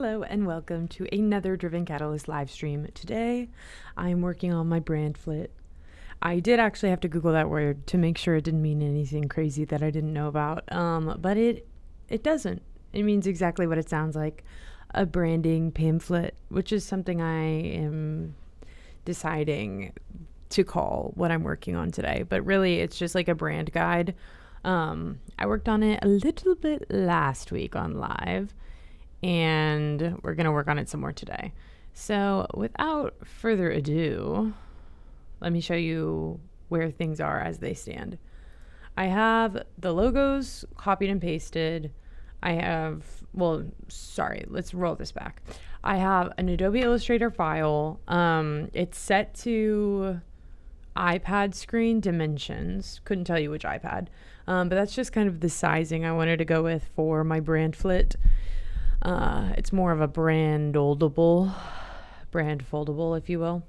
Hello and welcome to another Driven Catalyst live stream. Today I'm working on my brandphlet. I did actually have to Google that word to make sure it didn't mean anything crazy that I didn't know about, but it doesn't. It means exactly what it sounds like, a branding pamphlet, which is something I am deciding to call what I'm working on today. But really it's just like a brand guide. I worked on it a little bit last week on live, and we're going to work on it some more today. So without further ado, let me show you where things are as they stand. I have the logos copied and pasted. Let's roll this back. I have an Adobe Illustrator file. It's set to iPad screen dimensions. Couldn't tell you which iPad, but that's just kind of the sizing I wanted to go with for my brandphlet. It's more of a brand foldable, if you will.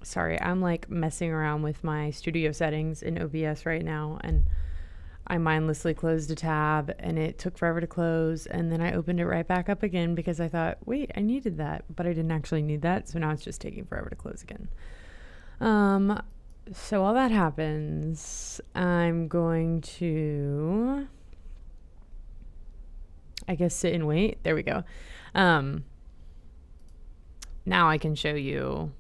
Sorry, I'm like messing around with my studio settings in OBS right now, and I mindlessly closed a tab and it took forever to close, and then I opened it right back up again because I thought, wait, I needed that, but I didn't actually need that, so now it's just taking forever to close again. So while that happens, I'm going to, I guess, sit and wait. There we go. Now I can show you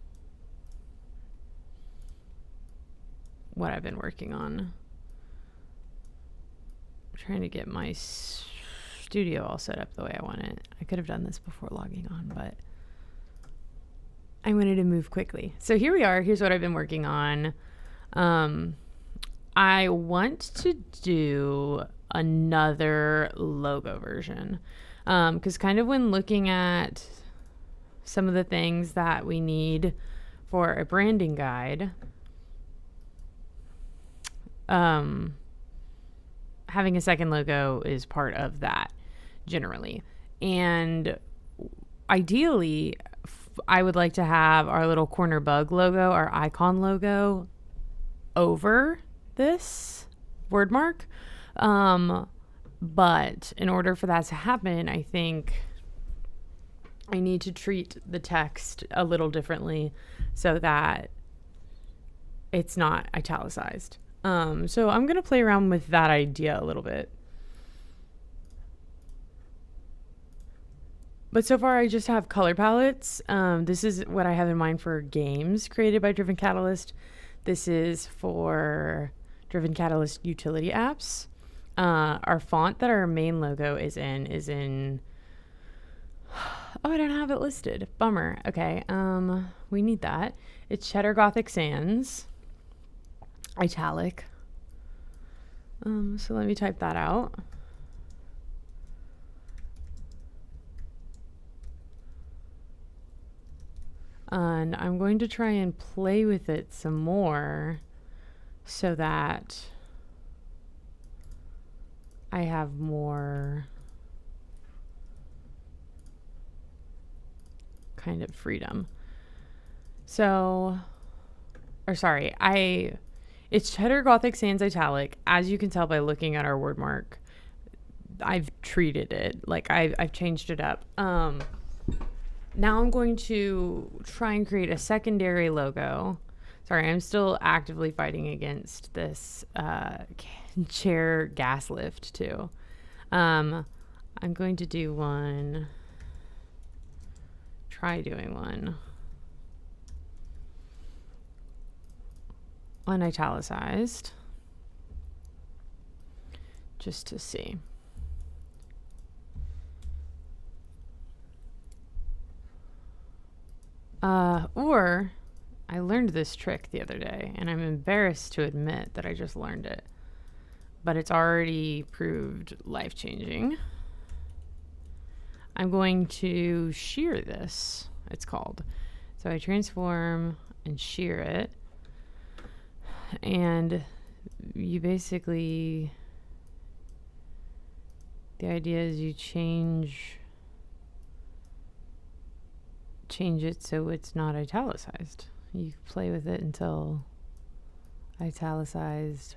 what I've been working on. I'm trying to get my studio all set up the way I want it. I could have done this before logging on, but I wanted to move quickly. So here we are. Here's what I've been working on. I want to do another logo version, because kind of when looking at some of the things that we need for a branding guide, having a second logo is part of that generally. And ideally, I would like to have our little corner bug logo, our icon logo, over this word mark. But in order for that to happen, I think I need to treat the text a little differently so that it's not italicized. So I'm going to play around with that idea a little bit. But so far I just have color palettes. This is what I have in mind for games created by Driven Catalyst. This is for Driven Catalyst utility apps. Our font that our main logo is in oh, I don't have it listed. Bummer. Okay. We need that. It's Cheddar Gothic Sans, italic. So let me type that out. And I'm going to try and play with it some more so that I have more kind of freedom. So, it's Cheddar Gothic Sans italic. As you can tell by looking at our word mark, I've treated it, like I've changed it up. Now I'm going to try and create a secondary logo. Sorry, I'm still actively fighting against this chair gas lift too. I'm going to do one. Try doing one unitalicized just to see. Or I learned this trick the other day, and I'm embarrassed to admit that I just learned it, but it's already proved life-changing. I'm going to shear this, it's called. So I transform and shear it, and you basically, the idea is you change it so it's not italicized. You play with it until italicized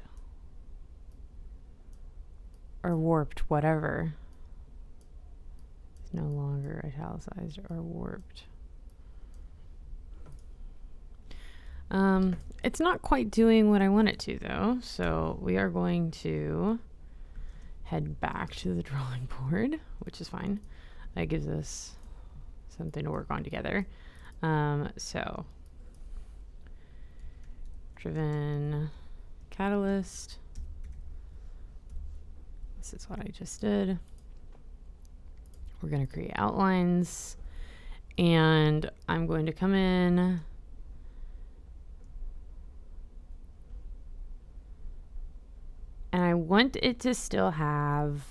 or warped, whatever. no longer italicized or warped. It's not quite doing what I want it to though, so we are going to head back to the drawing board, which is fine. That gives us something to work on together. So driven catalyst. This is what I just did. We're going to create outlines, and I'm going to come in and I want it to still have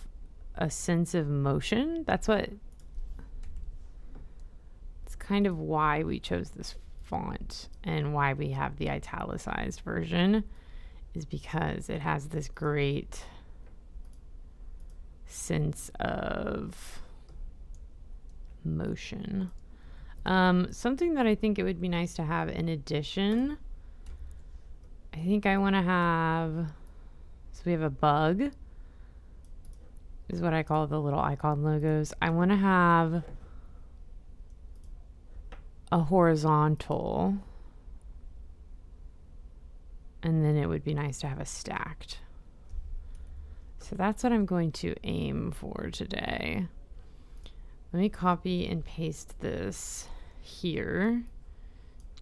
a sense of motion. It's kind of why we chose this font and why we have the italicized version, is because it has this great sense of motion. Something that I think it would be nice to have in addition, I think I want to have, so we have a bug, is what I call the little icon logos. I want to have a horizontal, and then it would be nice to have a stacked. So that's what I'm going to aim for today. Let me copy and paste this here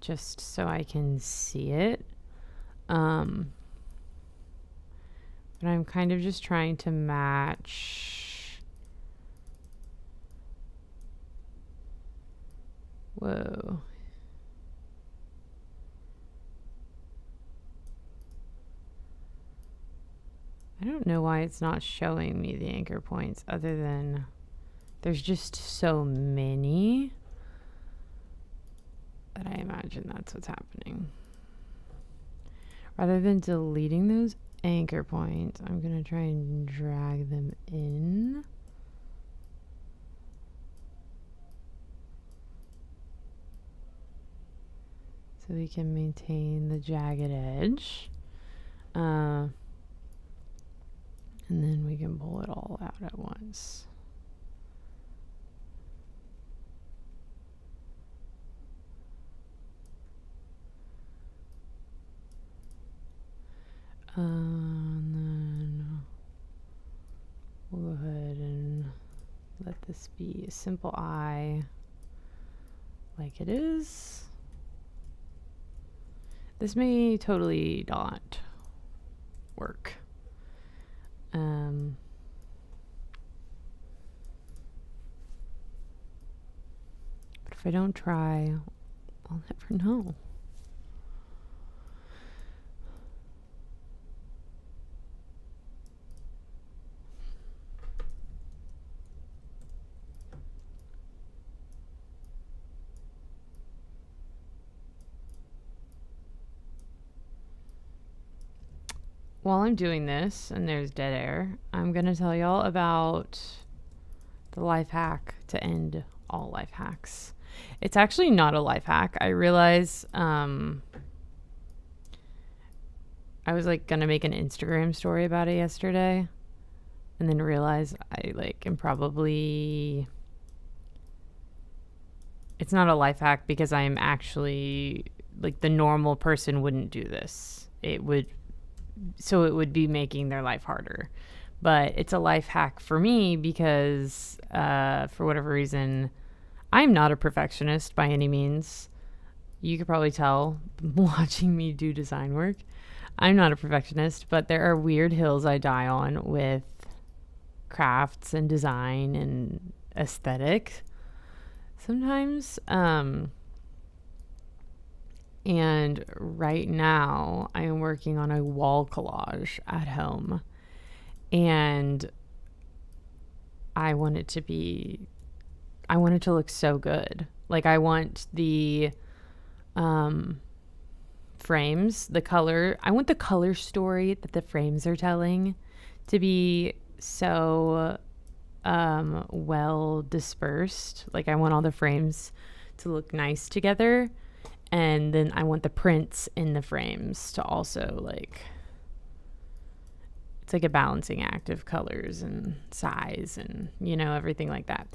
just so I can see it. But I'm kind of just trying to match. Whoa. I don't know why it's not showing me the anchor points, other than there's just so many that I imagine that's what's happening. Rather than deleting those anchor points, I'm going to try and drag them in. So we can maintain the jagged edge. And then we can pull it all out at once. And then we'll go ahead and let this be a simple eye like it is. This may totally not work. But if I don't try, I'll never know. While I'm doing this and there's dead air, I'm going to tell y'all about the life hack to end all life hacks. It's actually not a life hack. I realize I was like going to make an Instagram story about it yesterday, and then realize I am probably, it's not a life hack because I'm actually the normal person wouldn't do this. It would be making their life harder. But it's a life hack for me because for whatever reason, I'm not a perfectionist by any means. You could probably tell watching me do design work. I'm not a perfectionist, but there are weird hills I die on with crafts and design and aesthetic sometimes. And right now I am working on a wall collage at home, and I want it to look so good. I want the frames, the color, I want the color story that the frames are telling to be so well dispersed. I want all the frames to look nice together. And then I want the prints in the frames to also It's like a balancing act of colors and size and, you know, everything like that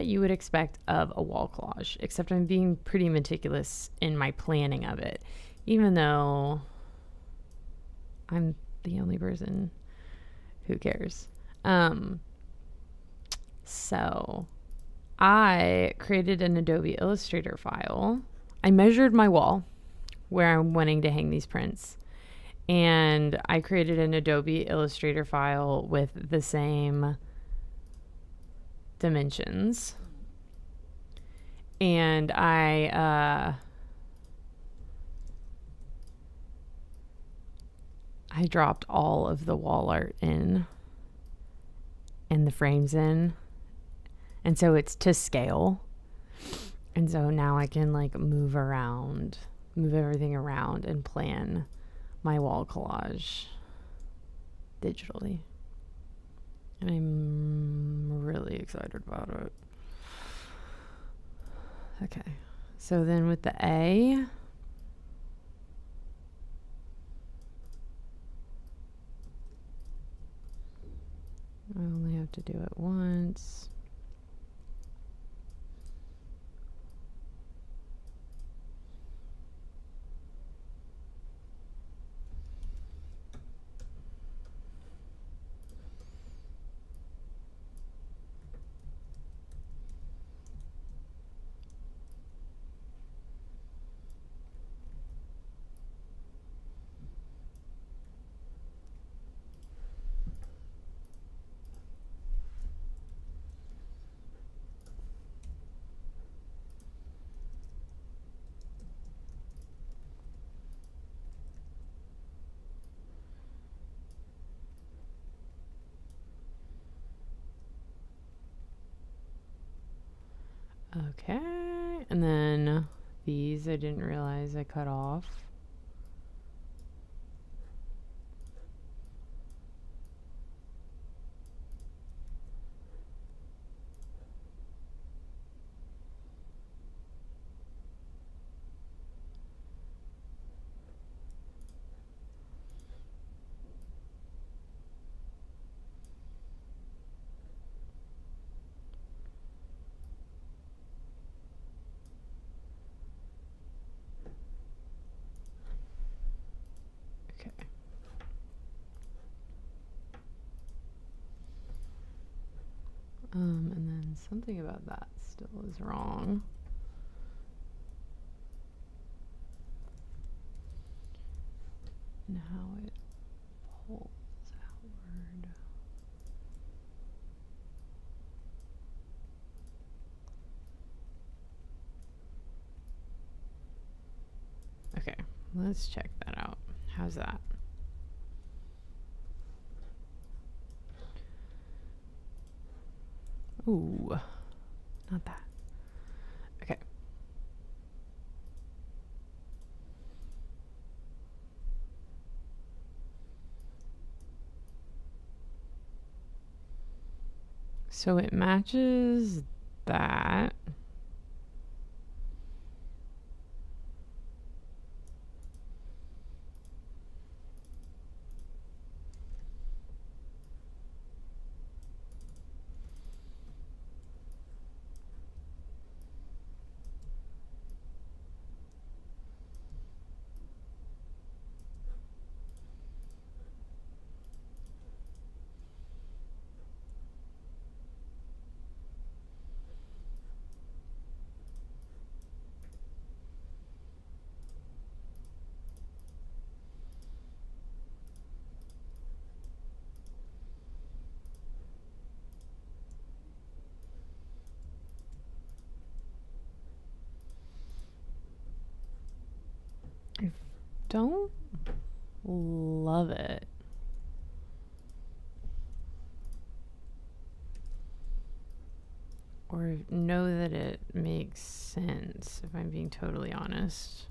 you would expect of a wall collage, except I'm being pretty meticulous in my planning of it, even though I'm the only person who cares. So I created an Adobe Illustrator file. I measured my wall where I'm wanting to hang these prints, and I created an Adobe Illustrator file with the same dimensions. And I dropped all of the wall art in and the frames in, and so it's to scale. And so now I can like move everything around and plan my wall collage digitally. And I'm really excited about it. Okay, so then with the A, I only have to do it once. Okay, and then these I didn't realize I cut off. Okay. And then something about that still is wrong. And how it pulls outward. Okay, let's check that out. How's that? Ooh, not that. Okay. So it matches that. I don't love it. Or know that it makes sense, if I'm being totally honest.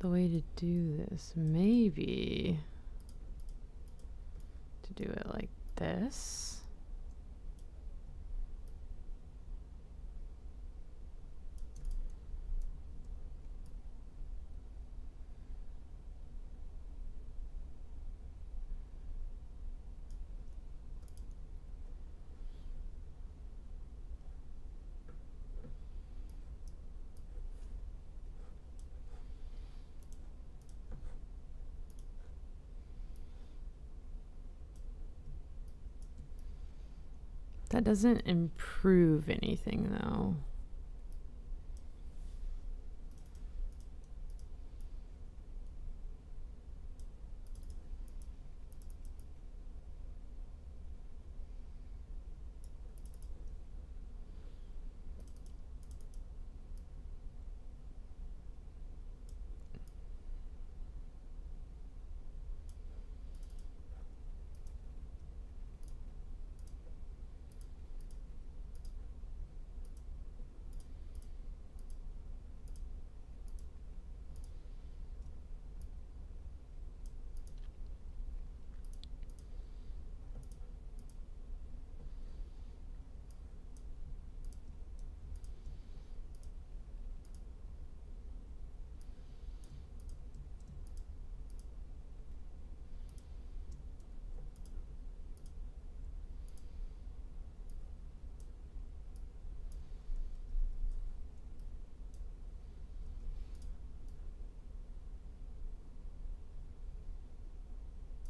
the way to do this. Maybe to do it like this. That doesn't improve anything though.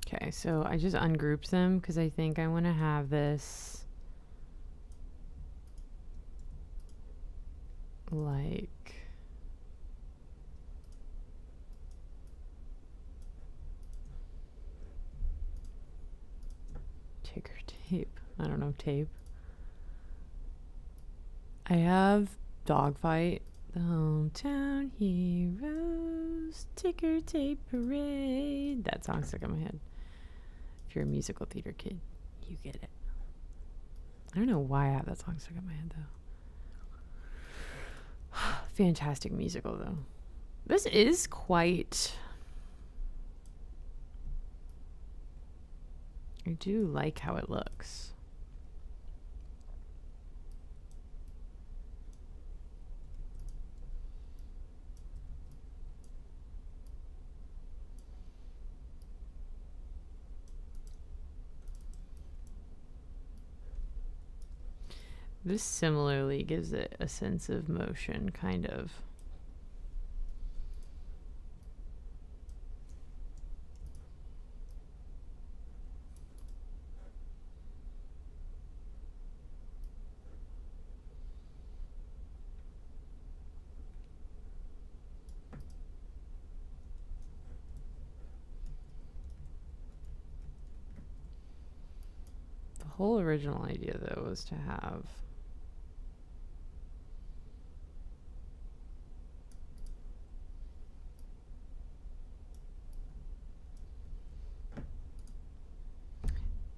Okay, so I just ungrouped them because I think I want to have this like ticker tape. I don't know, tape. I have Dogfight, the Hometown Heroes, Ticker Tape Parade. That song stuck in my head. If you're a musical theater kid, you get it. I don't know why I have that song stuck in my head though. Fantastic musical though. This is quite... I do like how it looks. This similarly gives it a sense of motion, kind of. The whole original idea, though, was to have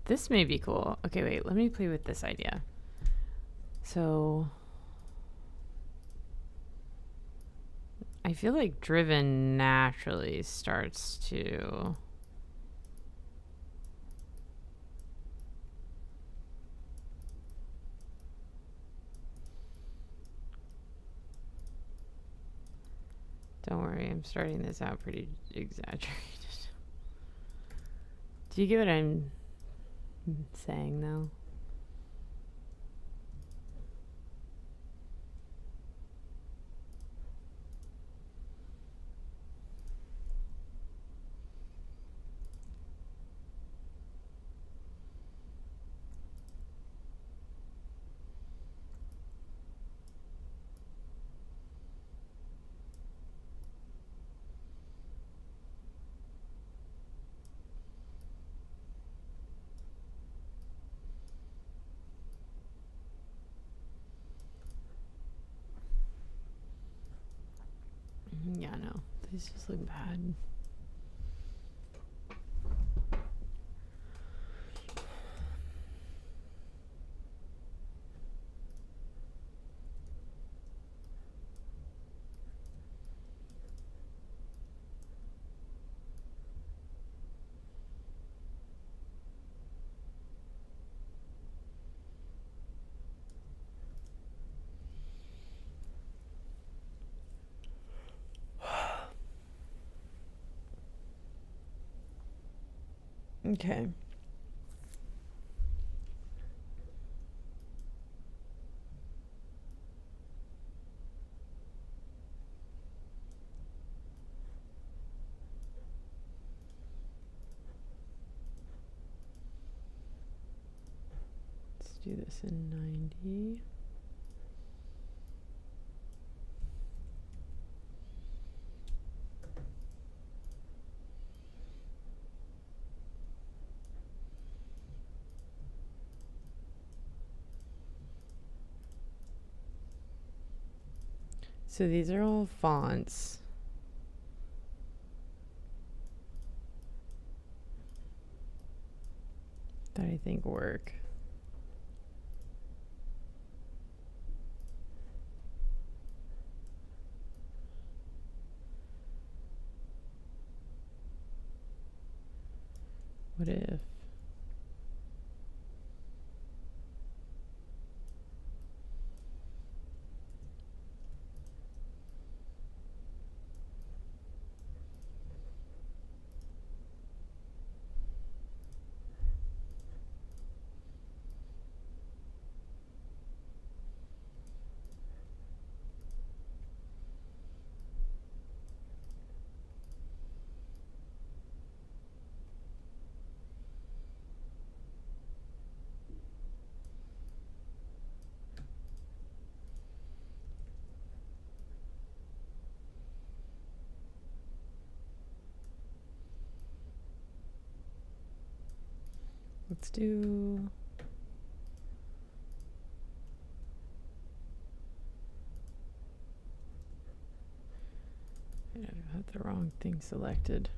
this may be cool. Okay, wait, let me play with this idea. So I feel like Driven naturally starts to don't worry, I'm starting this out pretty exaggerated. Do you get what I'm saying though? Yeah, no. These just look bad. Okay. Let's do this in 90. So these are all fonts that I think work. What if? Let's do... I have the wrong thing selected.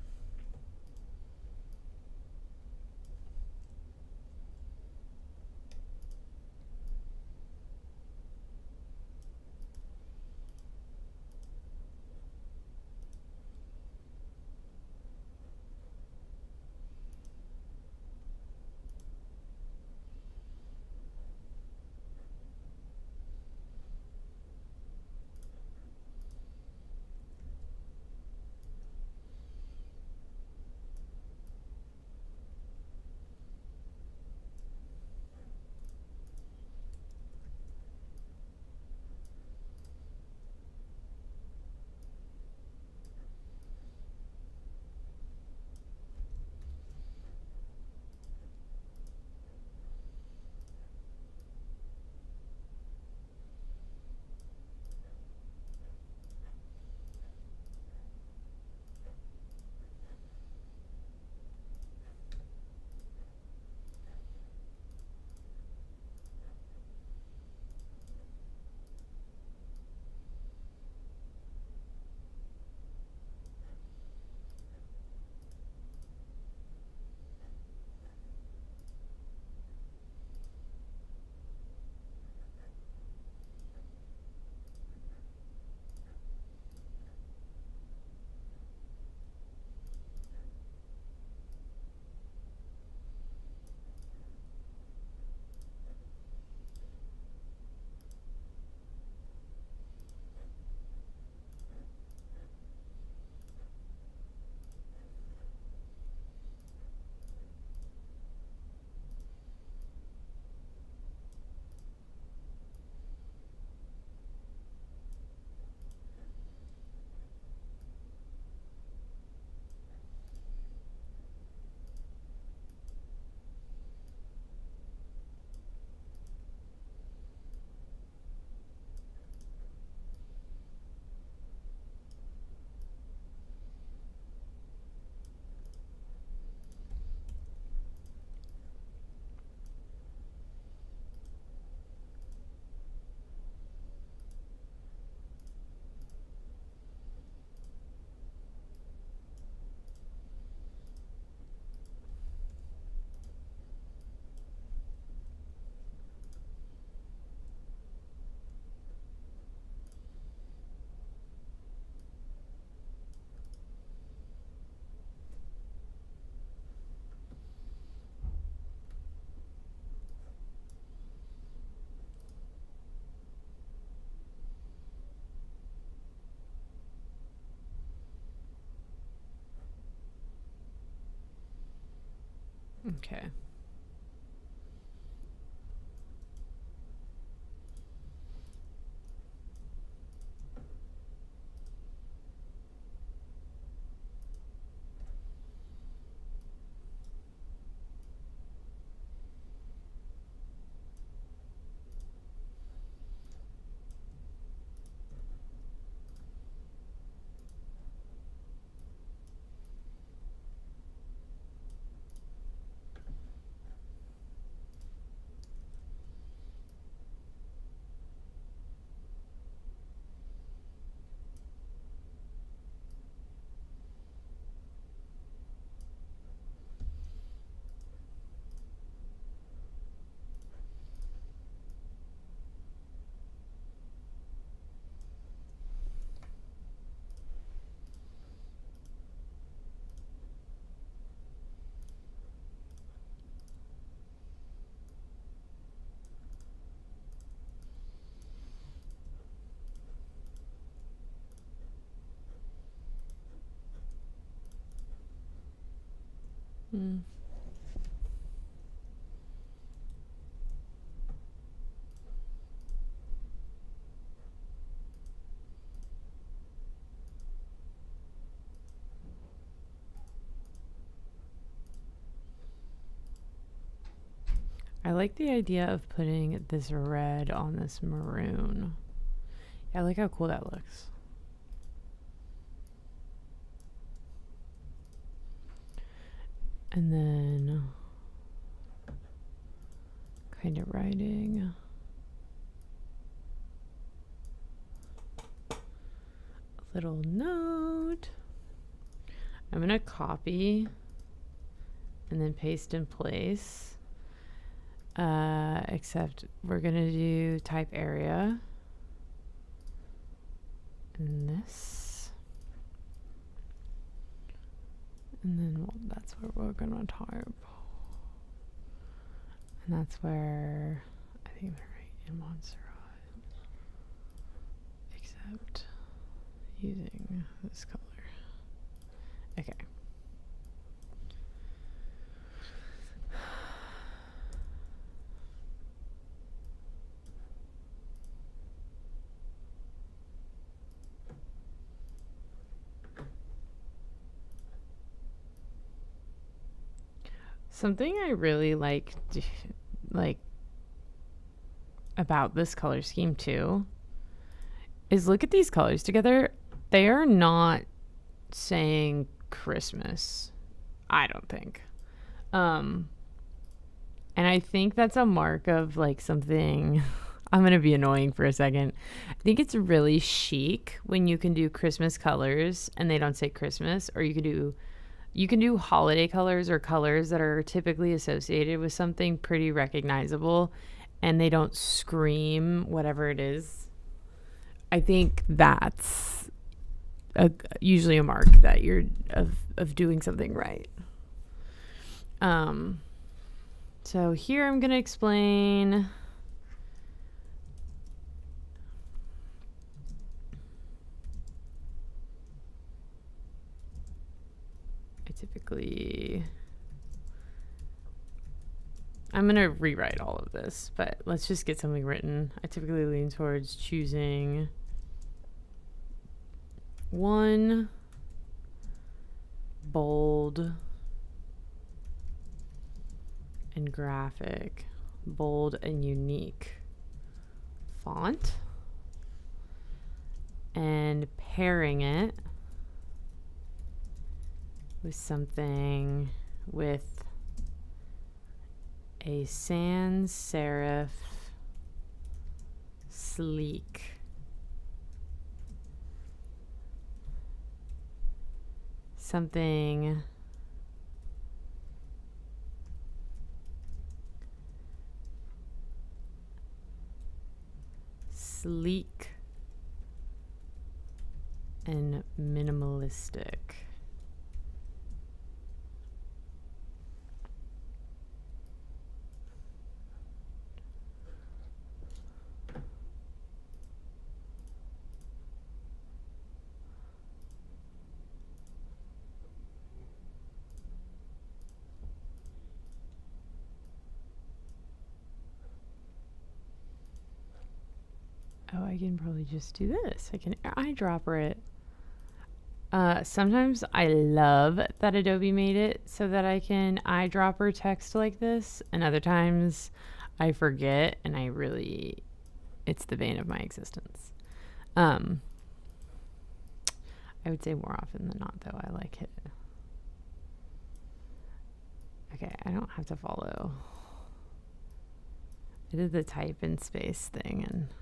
Okay. Mm. I like the idea of putting this red on this maroon. Yeah, I like how cool that looks. And then kind of writing a little note. I'm going to copy and then paste in place. Except we're going to do type area. And this. And then that's where we're going to type. And that's where I think they're right in Montserrat. Except using this color. Okay. Something I really like about this color scheme too is look at these colors together. They are not saying Christmas, I don't think. And I think that's a mark of like something. I'm going to be annoying for a second. I think it's really chic when you can do Christmas colors and they don't say Christmas, or you can do holiday colors or colors that are typically associated with something pretty recognizable and they don't scream whatever it is. I think that's usually a mark that you're of doing something right. So here I'm going to explain I'm going to rewrite all of this, but let's just get something written. I typically lean towards choosing one bold and graphic, bold and unique font, and pairing it with something with a sans serif sleek something sleek and minimalistic. Oh, I can probably just do this. I can eyedropper it. Sometimes I love that Adobe made it so that I can eyedropper text like this, and other times I forget and it's the bane of my existence. I would say more often than not, though, I like it. Okay, I don't have to follow. I did the type in space thing and I'm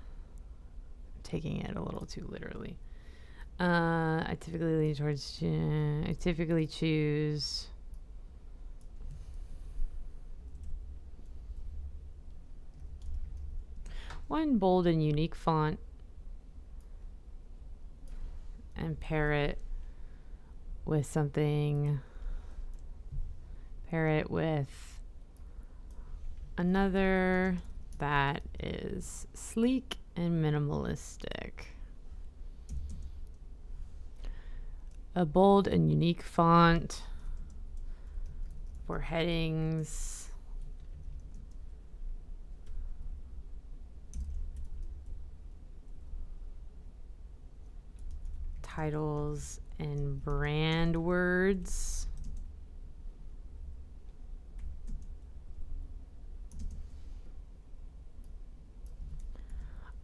taking it a little too literally. I typically choose one bold and unique font and pair it with another that is sleek and minimalistic. A bold and unique font for headings. Titles and brand words.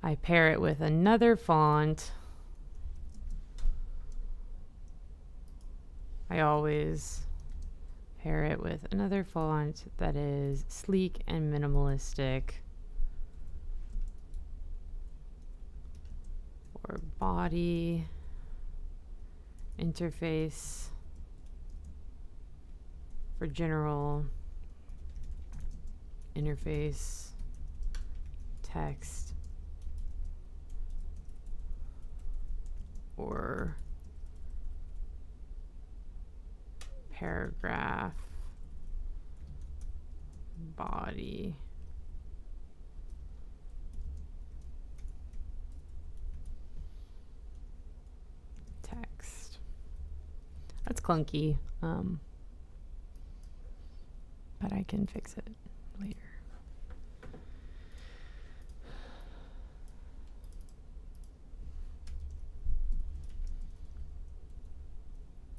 I pair it with another font. I always pair it with another font that is sleek and minimalistic. Or body, interface, for general, interface, text, or paragraph, body, text. That's clunky, but I can fix it later.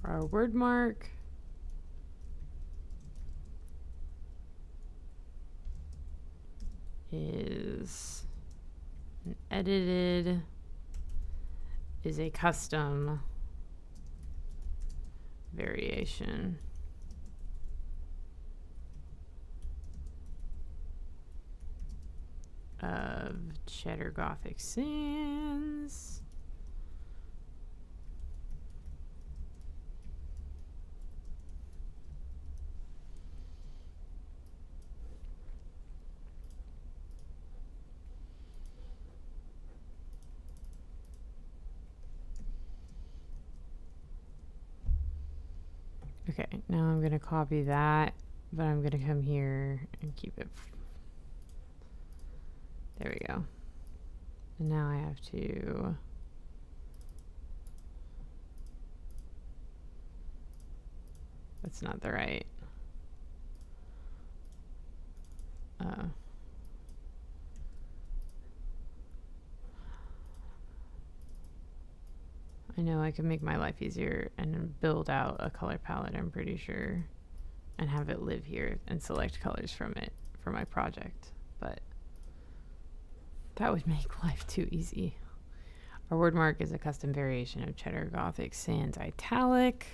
Our word mark is a custom variation of Cheddar Gothic Sans. Okay, now I'm going to copy that, but I'm going to come here and keep it. There we go. And now I have to that's not the right. I know I can make my life easier and build out a color palette, I'm pretty sure, and have it live here and select colors from it for my project, but that would make life too easy. Our word mark is a custom variation of Cheddar Gothic Sans Italic.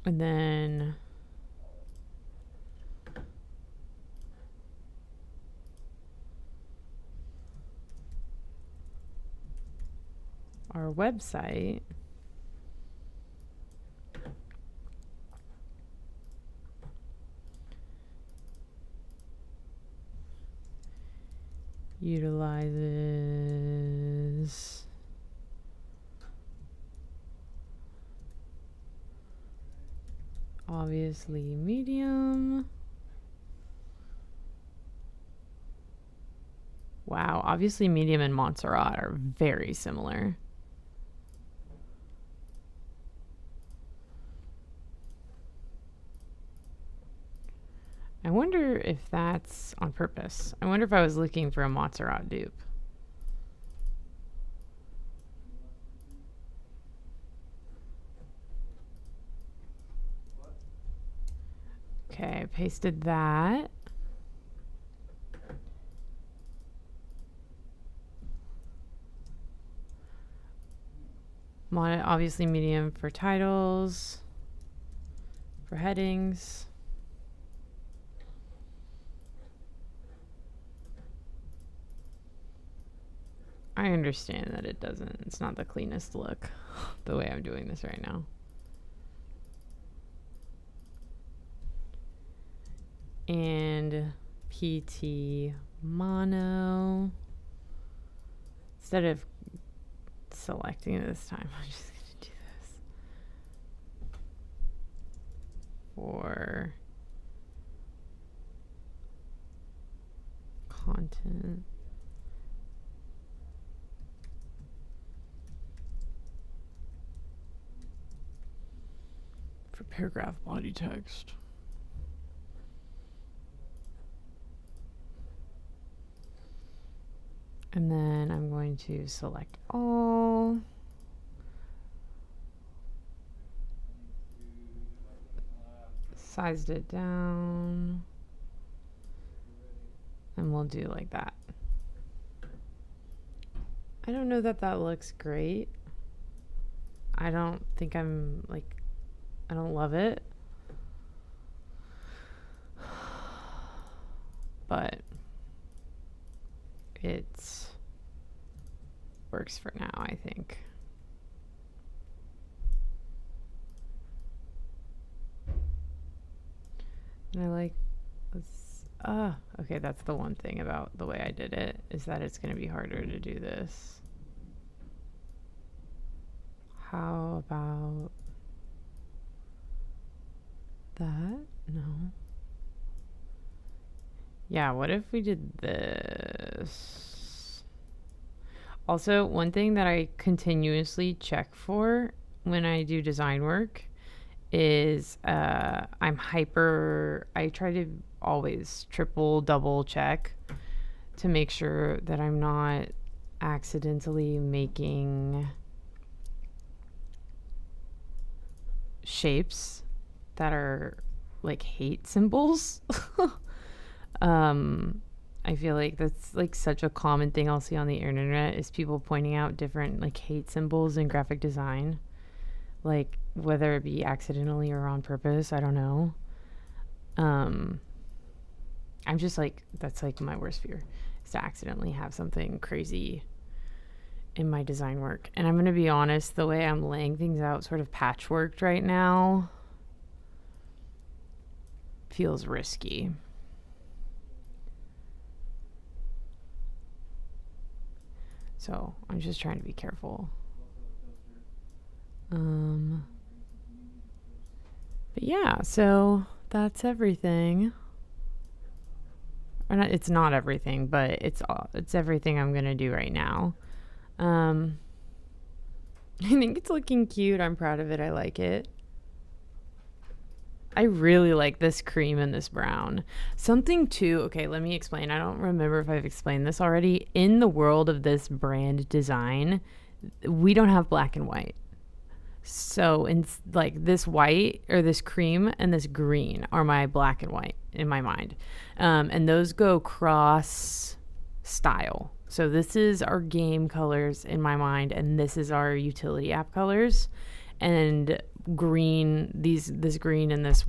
And then our website utilizes obviously medium, Wow, obviously medium and Montserrat are very similar. I wonder if that's on purpose. I wonder if I was looking for a Montserrat dupe. Okay, I pasted that. Obviously medium for titles, for headings. I understand that it's not the cleanest look the way I'm doing this right now. And PT mono. Instead of selecting it this time, I'm just going to do this. For content. For paragraph body text. And then I'm going to select all. Sized it down. And we'll do like that. I don't know that that looks great. I don't think I don't love it. But it works for now, I think. And I like this. Okay, that's the one thing about the way I did it, is that it's going to be harder to do this. How about that? No. Yeah, what if we did this? Also, one thing that I continuously check for when I do design work is I try to always triple, double check to make sure that I'm not accidentally making shapes that are like hate symbols. I feel like that's like such a common thing I'll see on the internet, is people pointing out different like hate symbols in graphic design, like whether it be accidentally or on purpose, I don't know. I'm just like, that's like my worst fear, is to accidentally have something crazy in my design work. And I'm going to be honest, the way I'm laying things out sort of patchworked right now feels risky. So I'm just trying to be careful. But yeah, so that's everything. Or not, it's not everything, but it's everything I'm gonna do right now. I think it's looking cute. I'm proud of it. I like it. I really like this cream and this brown. Something too, okay, let me explain. I don't remember if I've explained this already. In the world of this brand design, we don't have black and white. So in like this white or this cream and this green are my black and white in my mind. And those go cross style. So this is our game colors in my mind, and this is our utility app colors. And green, this green and this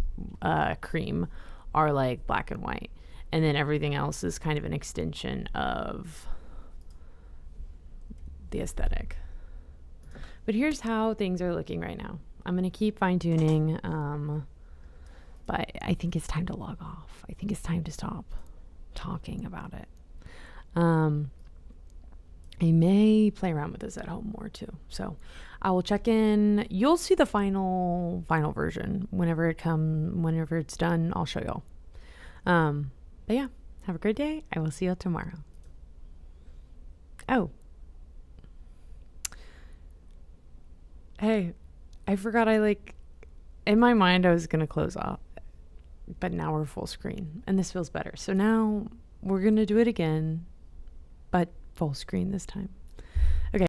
cream are like black and white. And then everything else is kind of an extension of the aesthetic. But here's how things are looking right now. I'm going to keep fine tuning, but I think it's time to log off. I think it's time to stop talking about it. I may play around with this at home more too. So I will check in. You'll see the final version whenever it's done. I'll show y'all. But yeah, have a great day. I will see you tomorrow. Oh, hey, I forgot in my mind I was going to close off, but now we're full screen and this feels better. So now we're going to do it again, but full screen this time.